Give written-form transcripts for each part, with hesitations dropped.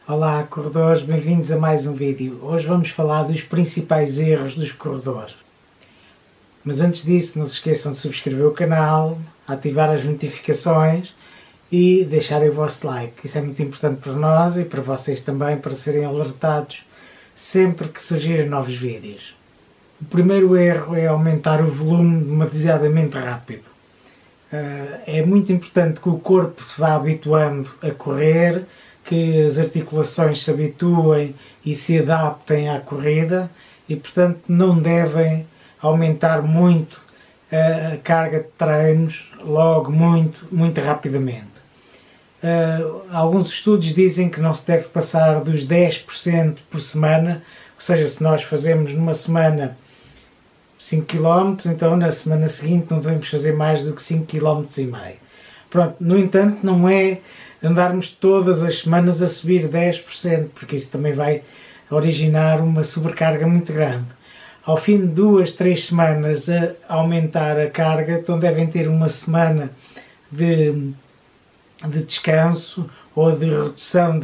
Olá corredores, bem-vindos a mais um vídeo. Hoje vamos falar dos principais erros dos corredores. Mas antes disso, não se esqueçam de subscrever o canal, ativar as notificações e deixarem o vosso like. Isso é muito importante para nós e para vocês também, para serem alertados sempre que surgirem novos vídeos. O primeiro erro é aumentar o volume demasiadamente rápido. É muito importante que o corpo se vá habituando a correr, que as articulações se habituem e se adaptem à corrida e, portanto, não devem aumentar muito a carga de treinos logo muito rapidamente. Alguns estudos dizem que não se deve passar dos 10% por semana, ou seja, se nós fazemos numa semana 5 km, então na semana seguinte não devemos fazer mais do que 5,5 km. Pronto, no entanto, não é andarmos todas as semanas a subir 10%, porque isso também vai originar uma sobrecarga muito grande. Ao fim de 2, 3 semanas a aumentar a carga, então devem ter uma semana de descanso ou de redução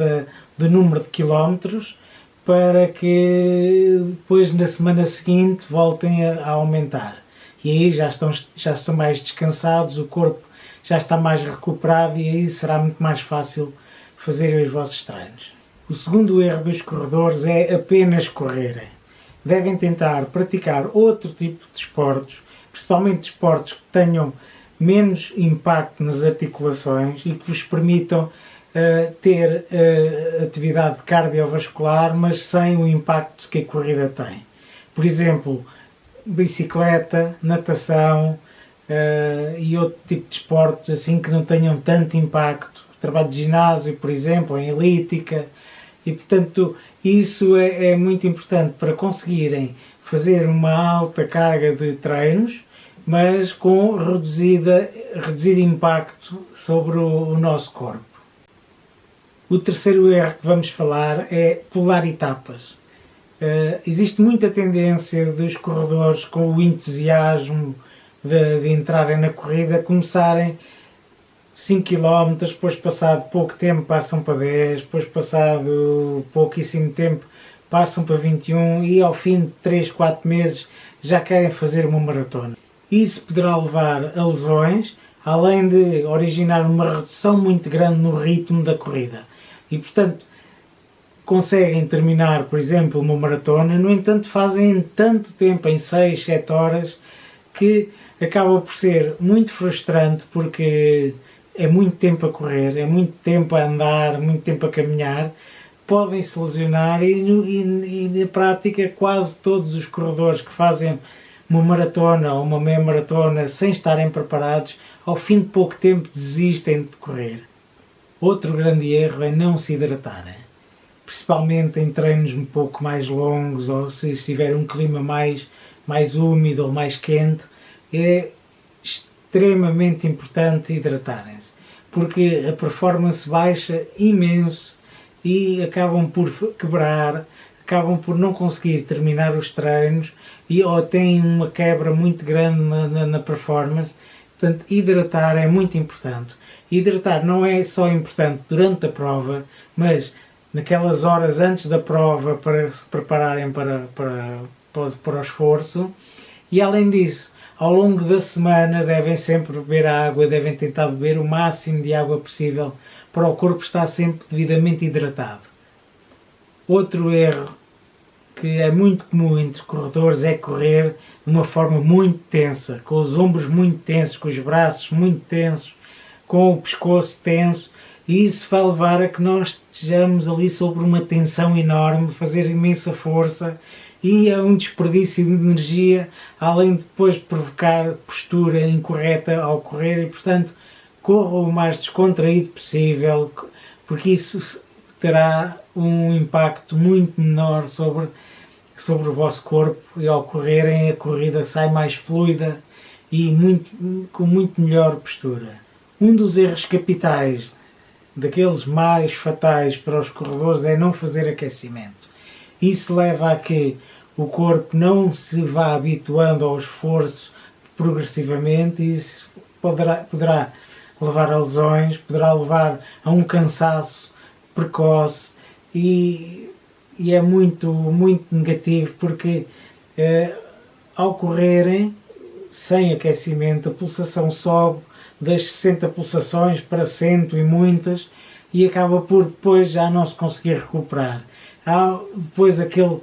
do número de quilómetros, para que depois na semana seguinte voltem a aumentar. E aí já estão mais descansados, o corpo já está mais recuperado e aí será muito mais fácil fazerem os vossos treinos. O segundo erro dos corredores é apenas correrem. Devem tentar praticar outro tipo de desportos, principalmente desportos que tenham menos impacto nas articulações e que vos permitam ter atividade cardiovascular, mas sem o impacto que a corrida tem. Por exemplo, bicicleta, natação e outro tipo de esportes assim que não tenham tanto impacto. Trabalho de ginásio, por exemplo, em elíptica. E, portanto, isso é muito importante para conseguirem fazer uma alta carga de treinos, mas com reduzido impacto sobre o nosso corpo. O terceiro erro que vamos falar é pular etapas. Existe muita tendência dos corredores, com o entusiasmo de entrarem na corrida, começarem 5 km, depois passado pouco tempo passam para 10, depois passado pouquíssimo tempo passam para 21 e ao fim de 3, 4 meses já querem fazer uma maratona. Isso poderá levar a lesões, além de originar uma redução muito grande no ritmo da corrida. E, portanto, conseguem terminar, por exemplo, uma maratona, no entanto fazem em tanto tempo, em 6, 7 horas, que acaba por ser muito frustrante, porque é muito tempo a correr, é muito tempo a andar, muito tempo a caminhar, podem se lesionar e na prática quase todos os corredores que fazem uma maratona ou uma meia maratona sem estarem preparados, ao fim de pouco tempo desistem de correr. Outro grande erro é não se hidratarem, principalmente em treinos um pouco mais longos ou se estiver um clima mais úmido ou mais quente. É extremamente importante hidratarem-se, porque a performance baixa imenso e acabam por quebrar, acabam por não conseguir terminar os treinos ou têm uma quebra muito grande na performance. Portanto, hidratar é muito importante. Hidratar não é só importante durante a prova, mas naquelas horas antes da prova para se prepararem para o esforço. E além disso, ao longo da semana devem sempre beber água, devem tentar beber o máximo de água possível para o corpo estar sempre devidamente hidratado. Outro erro que é muito comum entre corredores é correr de uma forma muito tensa, com os ombros muito tensos, com os braços muito tensos, com o pescoço tenso, e isso vai levar a que nós estejamos ali sobre uma tensão enorme, fazer imensa força e é um desperdício de energia, além de depois provocar postura incorreta ao correr e, portanto, corram o mais descontraído possível, porque isso terá um impacto muito menor sobre o vosso corpo e ao correrem a corrida sai mais fluida e com muito melhor postura. Um dos erros capitais, daqueles mais fatais para os corredores, é não fazer aquecimento. Isso leva a que o corpo não se vá habituando ao esforço progressivamente e isso poderá levar a lesões, poderá levar a um cansaço precoce e é muito negativo porque ao correrem sem aquecimento a pulsação sobe das 60 pulsações para 100 e muitas e acaba por depois já não se conseguir recuperar. Há depois aquela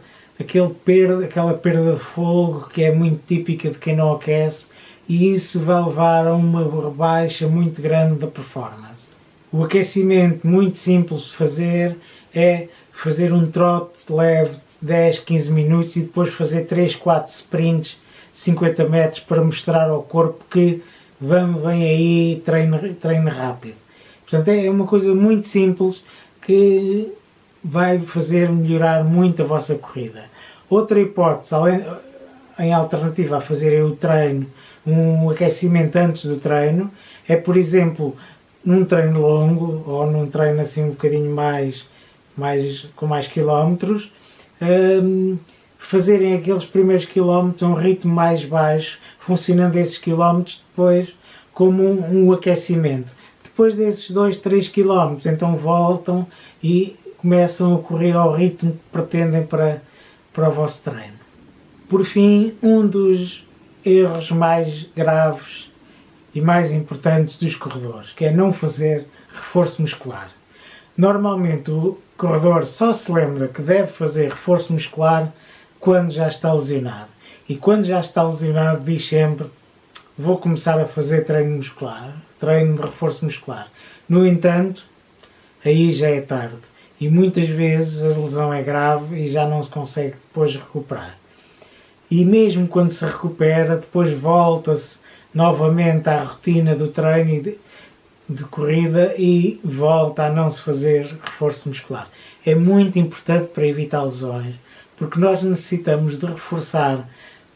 perda de fogo que é muito típica de quem não aquece e isso vai levar a uma baixa muito grande da performance. O aquecimento muito simples de fazer é fazer um trote leve de 10, 15 minutos e depois fazer 3, 4 sprints de 50 metros para mostrar ao corpo que vem aí treino rápido. Portanto, é uma coisa muito simples que vai fazer melhorar muito a vossa corrida. Outra hipótese, em alternativa a fazerem o treino, um aquecimento antes do treino, é por exemplo, num treino longo ou num treino assim um bocadinho com mais quilómetros, fazerem aqueles primeiros quilómetros a um ritmo mais baixo, funcionando esses quilómetros depois como um aquecimento. Depois desses 2, 3 quilómetros, então voltam e começam a correr ao ritmo que pretendem para o vosso treino. Por fim, um dos erros mais graves e mais importantes dos corredores, que é não fazer reforço muscular. Normalmente o corredor só se lembra que deve fazer reforço muscular quando já está lesionado. E quando já está lesionado diz sempre: vou começar a fazer treino muscular, treino de reforço muscular. No entanto, aí já é tarde. E muitas vezes a lesão é grave e já não se consegue depois recuperar. E mesmo quando se recupera, depois volta-se novamente à rotina do treino de corrida e volta a não se fazer reforço muscular. É muito importante para evitar lesões, porque nós necessitamos de reforçar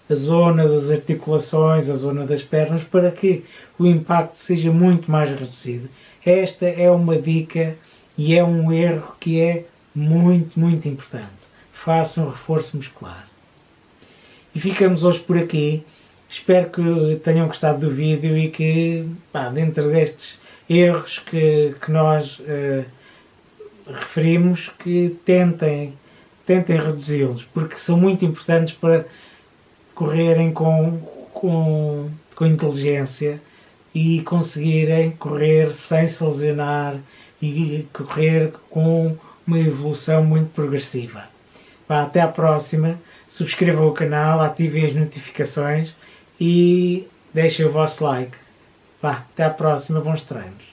a zona das articulações, a zona das pernas, para que o impacto seja muito mais reduzido. Esta é uma dica e é um erro que é muito importante. Façam reforço muscular. E ficamos hoje por aqui. Espero que tenham gostado do vídeo e que, dentro destes erros que nós referimos, que tentem reduzi-los, porque são muito importantes para correrem com inteligência e conseguirem correr sem se lesionar e correr com uma evolução muito progressiva. Até à próxima, subscrevam o canal, ativem as notificações e deixem o vosso like. Até à próxima, bons treinos.